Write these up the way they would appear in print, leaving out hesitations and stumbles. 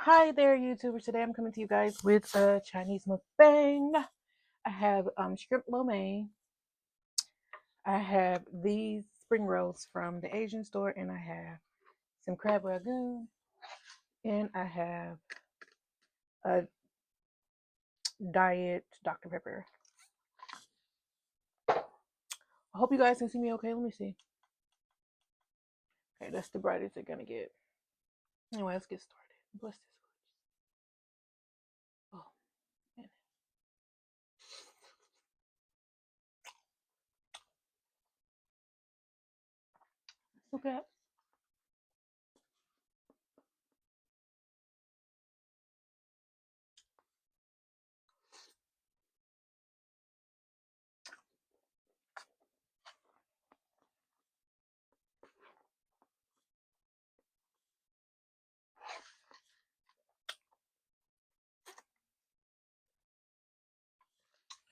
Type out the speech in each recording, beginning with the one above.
Hi there, YouTubers. Today I'm coming to you guys with a Chinese mukbang. I have shrimp lo mein. I have these spring rolls from the Asian store, and I have some crab ragout, and I have a diet Dr. Pepper. I hope you guys can see me okay. Let me see. Okay, that's the brightest they're gonna get. Anyway, let's get started. Bless this. Oh, man. Okay.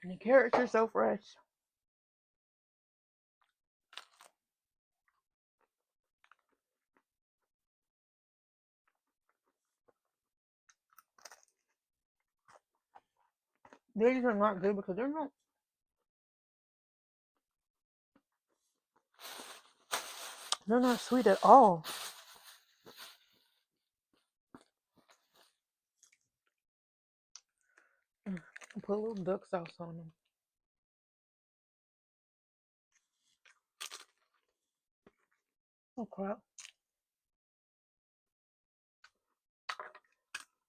And the carrots are so fresh. These are not good because they're not sweet at all. Put a little duck sauce on them. Oh crap.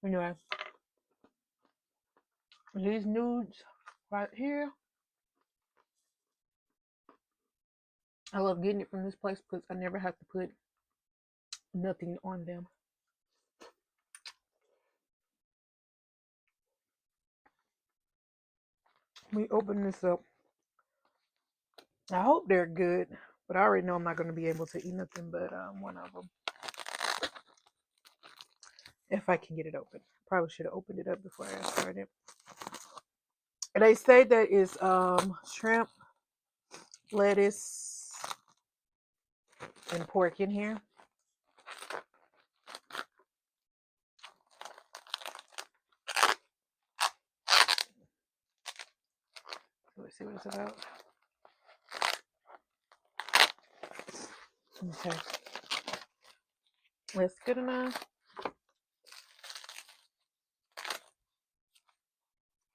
Anyway, these nudes right here. I love getting it from this place because I never have to put nothing on them. We open this up. I hope they're good, but I already know I'm not going to be able to eat nothing but one of them if I can get it open. Probably should have opened it up before I started. They say that it's shrimp, lettuce, and pork in here. Let's see what it's about. Okay, that's good enough.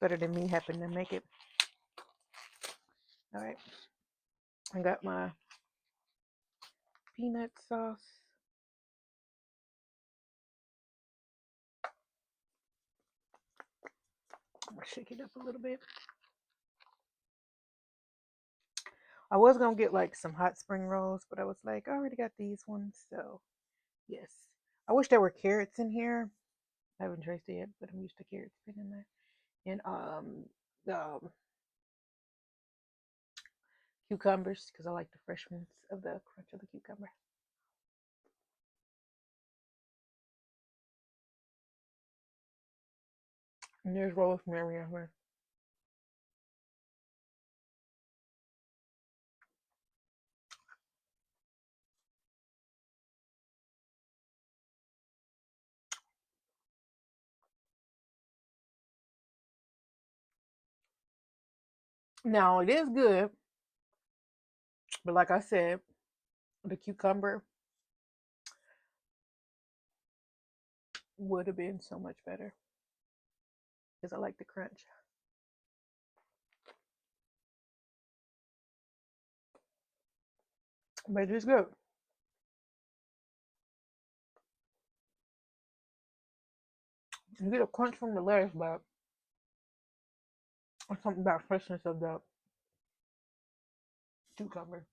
Better than me having to make it. All right, I got my peanut sauce. I'm gonna shake it up a little bit. I was gonna get like some hot spring rolls, but I was like, I already got these ones, so yes. I wish there were carrots in here. I haven't traced it yet, but I'm used to carrots being in there. And the cucumbers because I like the freshness of the crunch of the cucumber. And there's rosemary in here. Now it is good, but like I said, the cucumber would have been so much better because I like the crunch. But it is good. You get a crunch from the lettuce, but or something about freshness of the cucumber.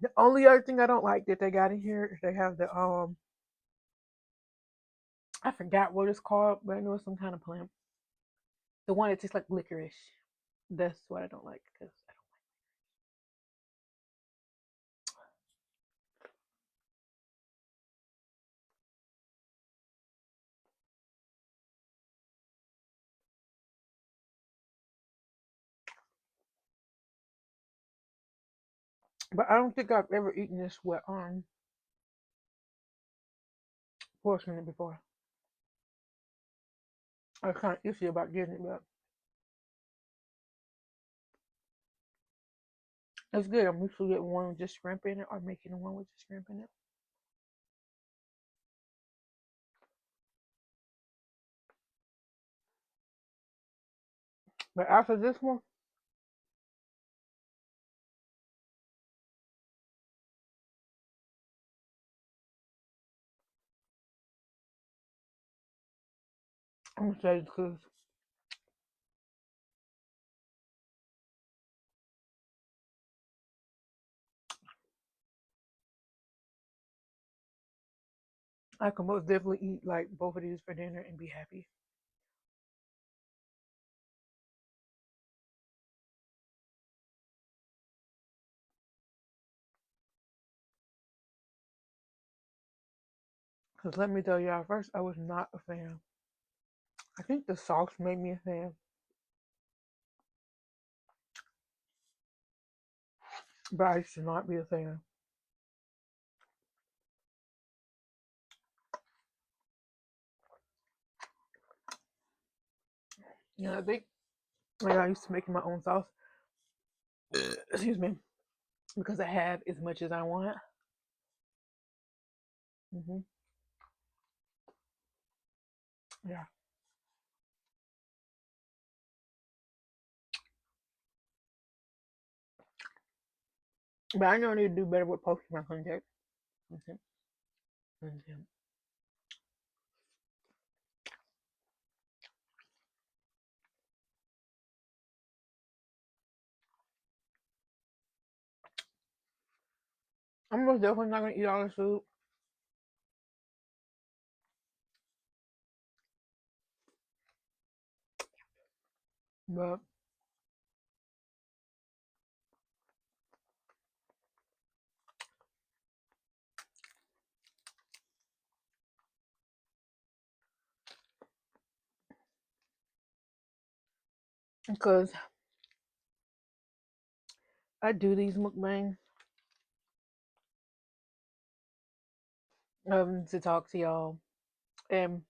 The only other thing I don't like that they got in here is they have the I forgot what it's called, but I know it's some kind of plant. The one that tastes like licorice. That's what I don't like because I But I don't think I've ever eaten this with pork in it before. I was kind of iffy about getting it, but it's good. I'm usually getting one with just shrimp in it or making one with just shrimp in it. But after this one, I'm gonna say because I can most definitely eat like both of these for dinner and be happy. Because let me tell you, at first I was not a fan. I think the sauce made me a fan, but I used to not be a fan. You know, I think like I used to making my own sauce. Excuse me, because I have as much as I want. Hmm. Yeah, but I know I need to do better with posting my content. Content. Content. I'm most definitely not gonna eat all the soup, but because I do these mukbangs to talk to y'all and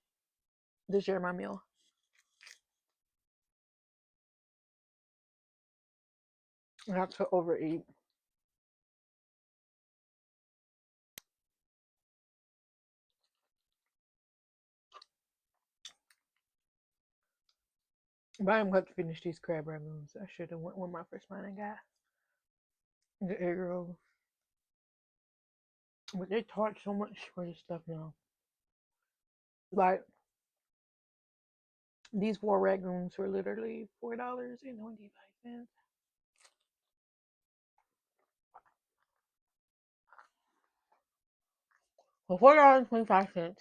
to share my meal, not to overeat. But I'm going to finish these crab rangoons. I should have went with my first one I got the egg rolls, but they charge so much for this stuff now. Like these four rangoons were literally $4.25. For $4.25.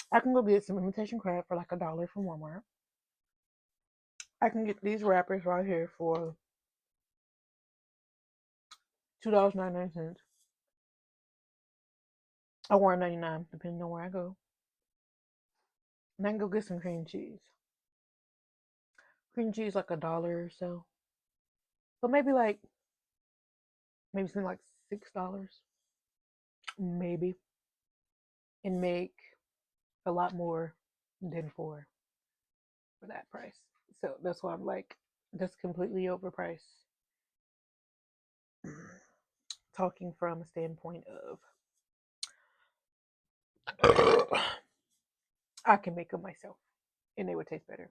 I can go get some imitation crab for like $1 from Walmart. I can get these wrappers right here for $2.99 or $1.99, depending on where I go. And I can go get some cream cheese. Cream cheese like $1 or so. So maybe something like $6, maybe, and make a lot more than for that price. So that's why I'm like, that's completely overpriced. Talking from a standpoint of I can make them myself and they would taste better.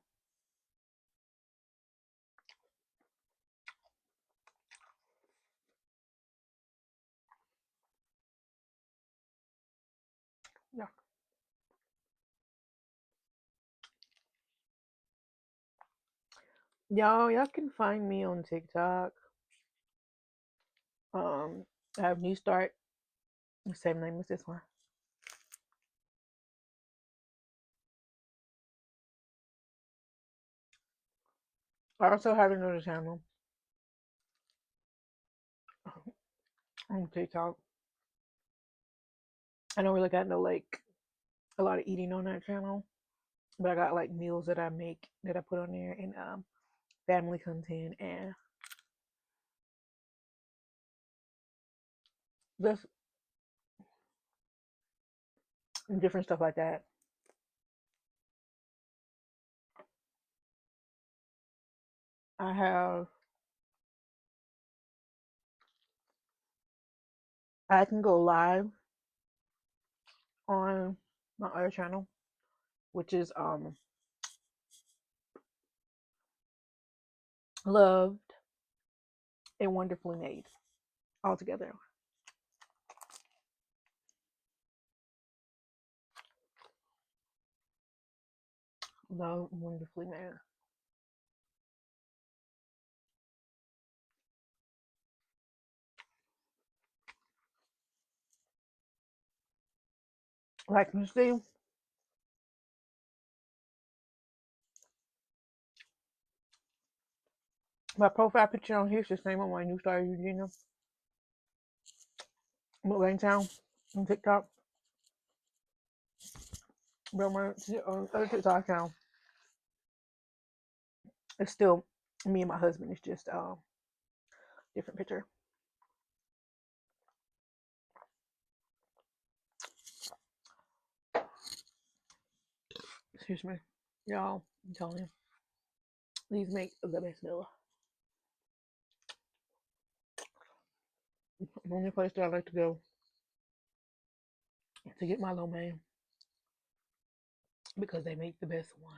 Yeah. Y'all can find me on TikTok. I have New Start, the same name as this one. I also have another channel. on TikTok. I don't really got no like a lot of eating on that channel, but I got like meals that I make that I put on there and family content and just different stuff like that. I have I can go live on my other channel, which is loved and wonderfully made all together. Loved and wonderfully made. Like you see, my profile picture on here is the same on my new star Eugenia Mukbang Town on TikTok. But my other TikTok account it's still me and my husband. It's just different picture. Excuse me, y'all. I'm telling you, these make the best meal. The only place that I like to go to get my lo mein because they make the best one.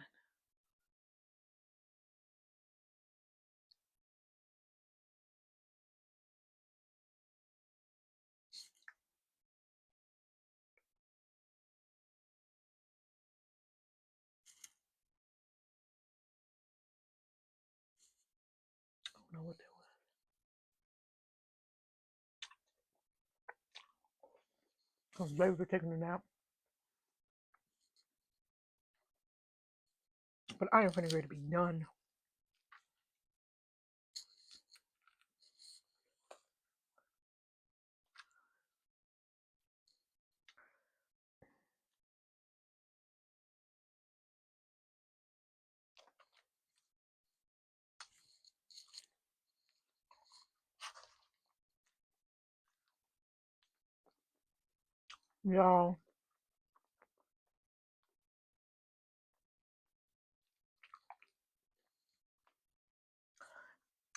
I don't know what that was. Because baby were taking a nap. But I am finna ready to be done. Y'all,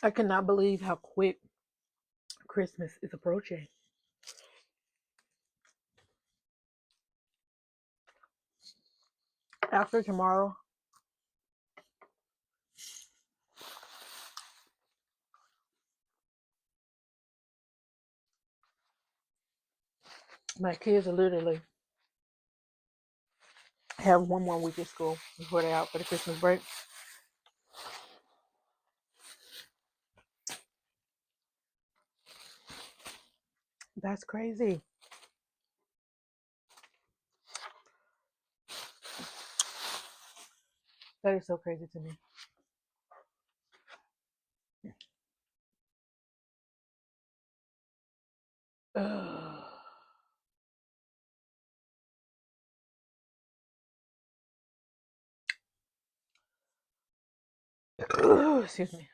I cannot believe how quick Christmas is approaching. After tomorrow, my kids are literally have one more week of school before they're out for the Christmas break. That's crazy. That is so crazy to me. Excuse me.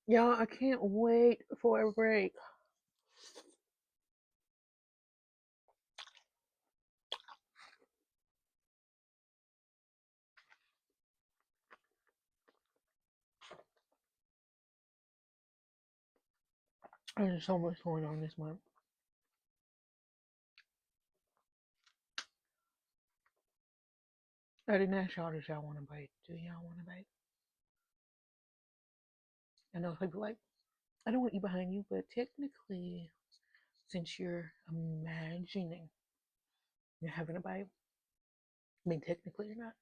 Y'all, I can't wait for a break. There's so much going on this month. I didn't ask y'all if y'all want to bite. Do y'all want to bite? I know people like, I don't want to eat behind you, but technically, since you're imagining you're having a bite, I mean, technically, you're not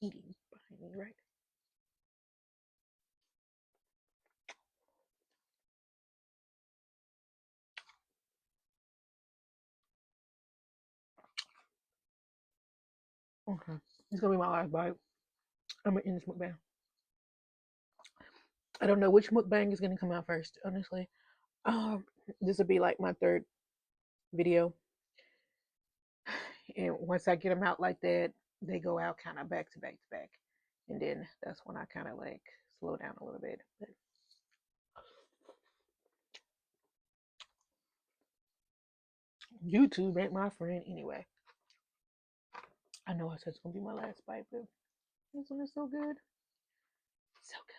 eating behind me, right? Okay. It's going to be my last bite. I'm going to end this mukbang. I don't know which mukbang is going to come out first, honestly. Um, this will be like my third video. And once I get them out like that, they go out kind of back to back to back. And then that's when I kind of like slow down a little bit. But YouTube ain't my friend anyway. I know I said it's gonna be my last bite, but this one is so good. So good.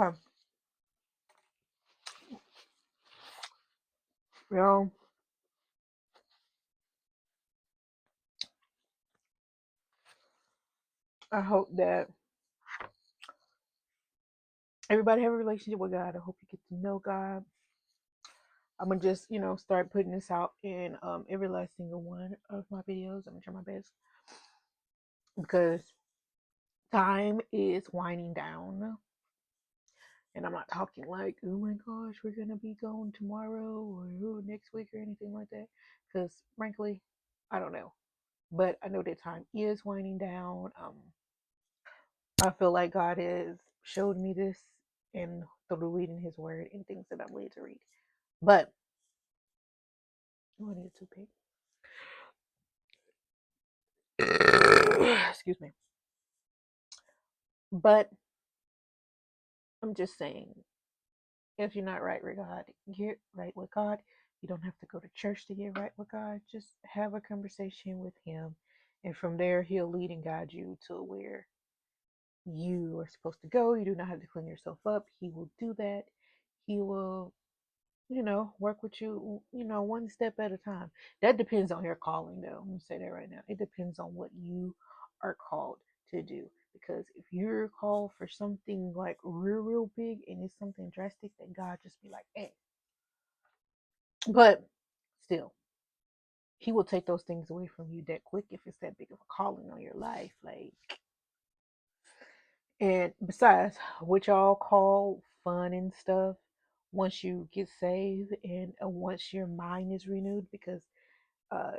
Okay. Well, I hope that everybody have a relationship with God. I hope you get to know God. I'm gonna just, start putting this out in every last single one of my videos. I'm gonna try my best because time is winding down. And I'm not talking like, oh my gosh, we're gonna be gone tomorrow or next week or anything like that. Because frankly, I don't know. But I know that time is winding down. I feel like God has showed me this and through reading His Word and things that I'm led to read. But oh, I need a toothpick. Excuse me. But I'm just saying, if you're not right with God, get right with God. You don't have to go to church to get right with God. Just have a conversation with Him. And from there, He'll lead and guide you to where you are supposed to go. You do not have to clean yourself up. He will do that. He will, work with you, one step at a time. That depends on your calling, though. I'm going to say that right now. It depends on what you are called to do. Because if you're called for something like real, real big and it's something drastic, then God just be like, hey. But still, He will take those things away from you that quick if it's that big of a calling on your life. Like, and besides, what y'all call fun and stuff, once you get saved and once your mind is renewed, because uh,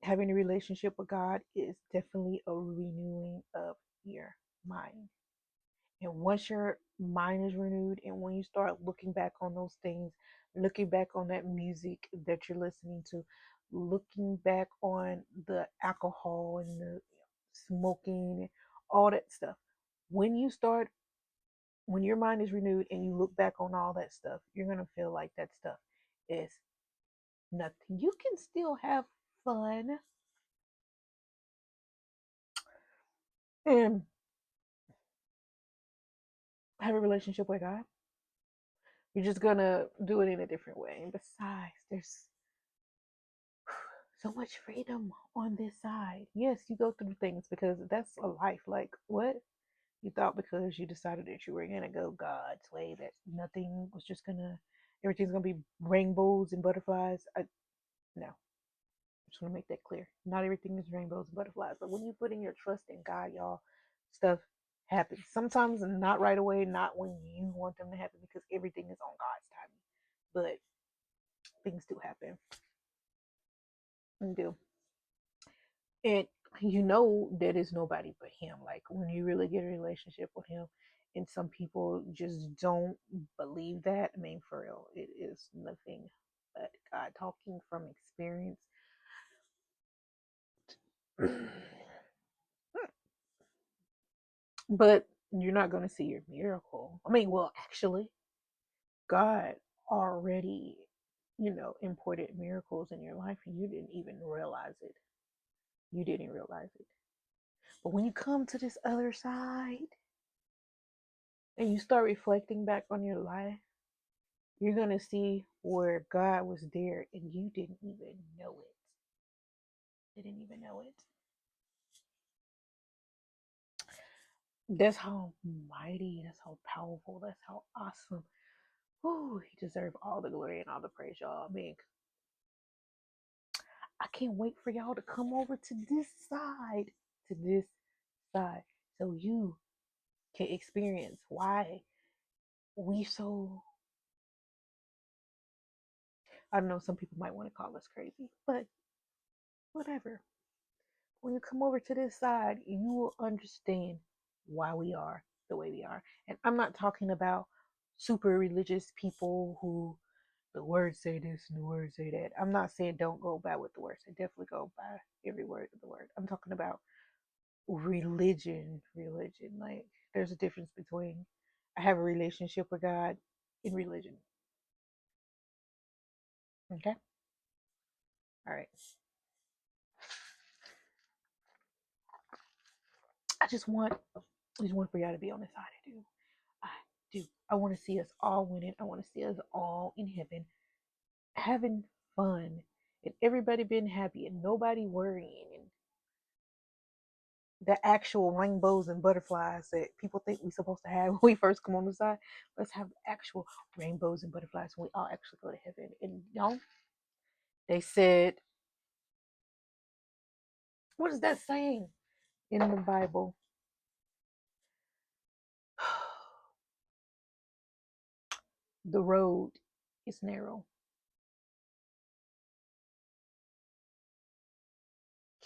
having a relationship with God is definitely a renewing of your mind. And once your mind is renewed, and when you start looking back on those things, looking back on that music that you're listening to, looking back on the alcohol and the smoking, all that stuff, when you start, when your mind is renewed and you look back on all that stuff, you're going to feel like that stuff is nothing. You can still have fun and have a relationship with God. You're just gonna do it in a different way. And besides, there's so much freedom on this side. Yes, you go through things because that's a life. Like, what? You thought because you decided that you were gonna go God's way, that nothing was just gonna, everything's gonna be rainbows and butterflies. No, I just want to make that clear. Not everything is rainbows and butterflies, but when you put in your trust in God, y'all, stuff happens. Sometimes not right away, not when you want them to happen, because everything is on God's timing. But things do happen and do. And you know that is nobody but Him. Like when you really get a relationship with Him, and some people just don't believe that. I mean, for real, it is nothing but God talking from experience. But you're not going to see your miracle. I mean, well, actually, God already, imported miracles in your life and you didn't even realize it. You didn't realize it. But when you come to this other side and you start reflecting back on your life, you're going to see where God was there and you didn't even know it. You didn't even know it. That's how mighty, that's how powerful, that's how awesome. Ooh, he deserves all the glory and all the praise, y'all. I mean, I can't wait for y'all to come over to this side, so you can experience why we so, I don't know, some people might want to call us crazy, but whatever. When you come over to this side, you will understand why we are the way we are. And I'm not talking about super religious people who the words say this and the words say that. I'm not saying don't go by what the words say. Definitely go by every word of the word. I'm talking about religion. Religion. Like, there's a difference between I have a relationship with God and religion. Okay? All right. I just want for y'all to be on the side. I do. I do. I want to see us all winning. I want to see us all in heaven having fun and everybody being happy and nobody worrying and the actual rainbows and butterflies that people think we're supposed to have when we first come on the side. Let's have actual rainbows and butterflies when we all actually go to heaven. And y'all, they said, what is that saying in the Bible? The road is narrow.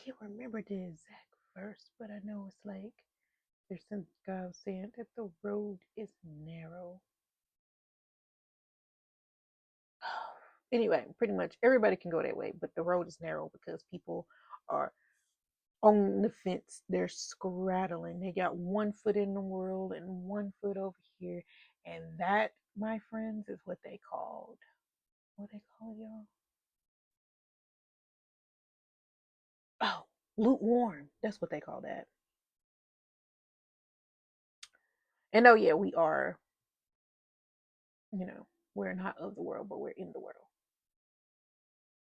Can't remember the exact verse, but I know it's like there's some guy saying that the road is narrow. Anyway, pretty much everybody can go that way, but the road is narrow because people are on the fence. They're straddling. They got one foot in the world and one foot over here. And that, my friends, is what they called. What they call y'all? Oh, lukewarm. That's what they call that. And oh yeah, we are, we're not of the world, but we're in the world.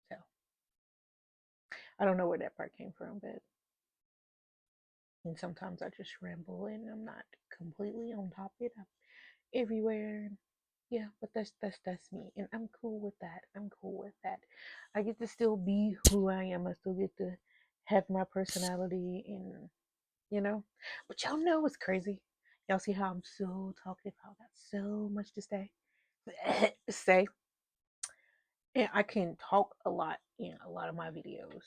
So I don't know where that part came from, but and sometimes I just ramble and I'm not completely on top of it. I'm everywhere. Yeah, but that's me, and I'm cool with that. I'm cool with that. I get to still be who I am. I still get to have my personality, and But y'all know what's crazy? Y'all see how I'm so talkative? How I got so much to say, say, and I can talk a lot in a lot of my videos,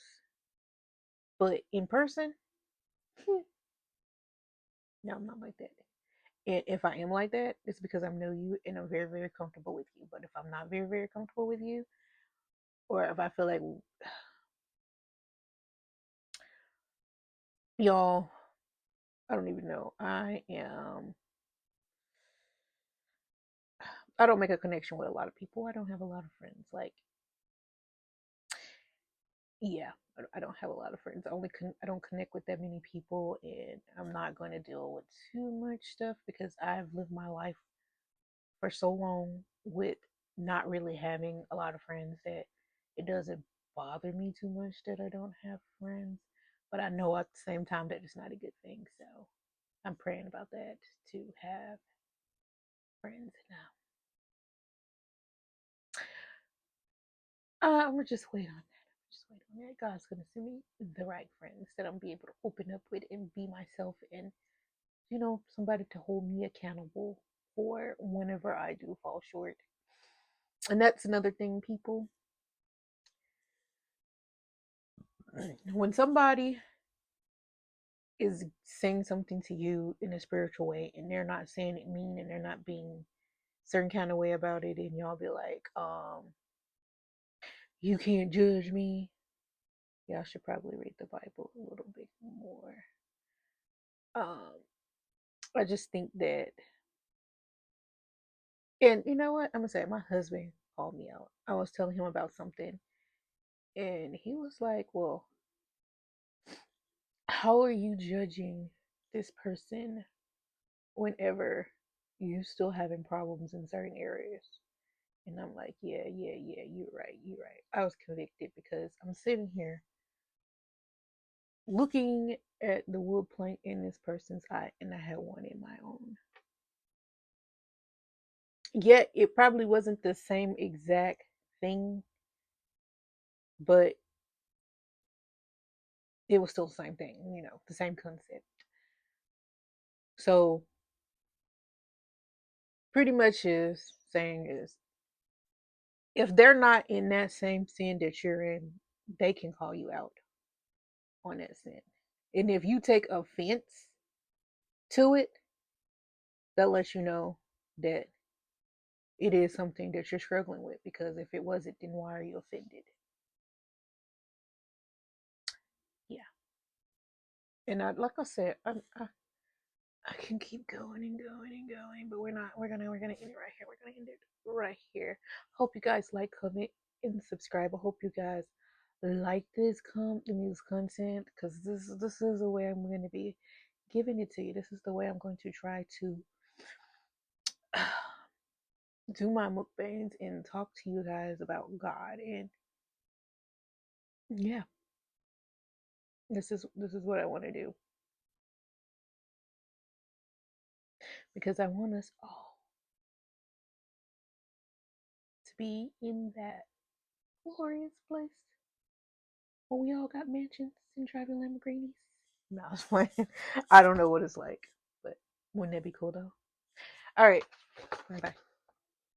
but in person, no, I'm not like that. And if I am like that, it's because I know you and I'm very, very comfortable with you. But if I'm not very, very comfortable with you, or if I feel like y'all, I don't even know. I don't make a connection with a lot of people. I don't have a lot of friends. Like, yeah, I don't have a lot of friends. I don't connect with that many people, and I'm not going to deal with too much stuff because I've lived my life for so long with not really having a lot of friends that it doesn't bother me too much that I don't have friends. But I know at the same time that it's not a good thing. So I'm praying about that to have friends now. I'm gonna just wait on that. Just wait on that. God's gonna send me the right friends that I'm be able to open up with and be myself and somebody to hold me accountable for whenever I do fall short. And that's another thing, people. When somebody is saying something to you in a spiritual way and they're not saying it mean and they're not being certain kind of way about it, and y'all be like, you can't judge me. Y'all should probably read the Bible a little bit more. Um, I just think that, and you know what? I'm gonna say my husband called me out. I was telling him about something, and he was like, "Well, how are you judging this person whenever you still having problems in certain areas? And I'm like, yeah, you're right. I was convicted because I'm sitting here looking at the wood plank in this person's eye, and I had one in my own. Yet it probably wasn't the same exact thing, but it was still the same thing, the same concept. So pretty much is saying is if they're not in that same sin that you're in, they can call you out on that sin. And if you take offense to it, that lets you know that it is something that you're struggling with, because if it wasn't, then why are you offended? Yeah. And like I said, I can keep going and going and going, but we're not. We're gonna end it right here. We're gonna end it right here. Hope you guys like, comment, and subscribe. I hope you guys like this content, because this is the way I'm going to be giving it to you. This is the way I'm going to try to do my mukbangs and talk to you guys about God. And yeah, this is what I want to do, because I want us all to be in that glorious place where we all got mansions and driving Lamborghinis. No, I was playing. I don't know what it's like, but wouldn't that be cool though? All right, bye.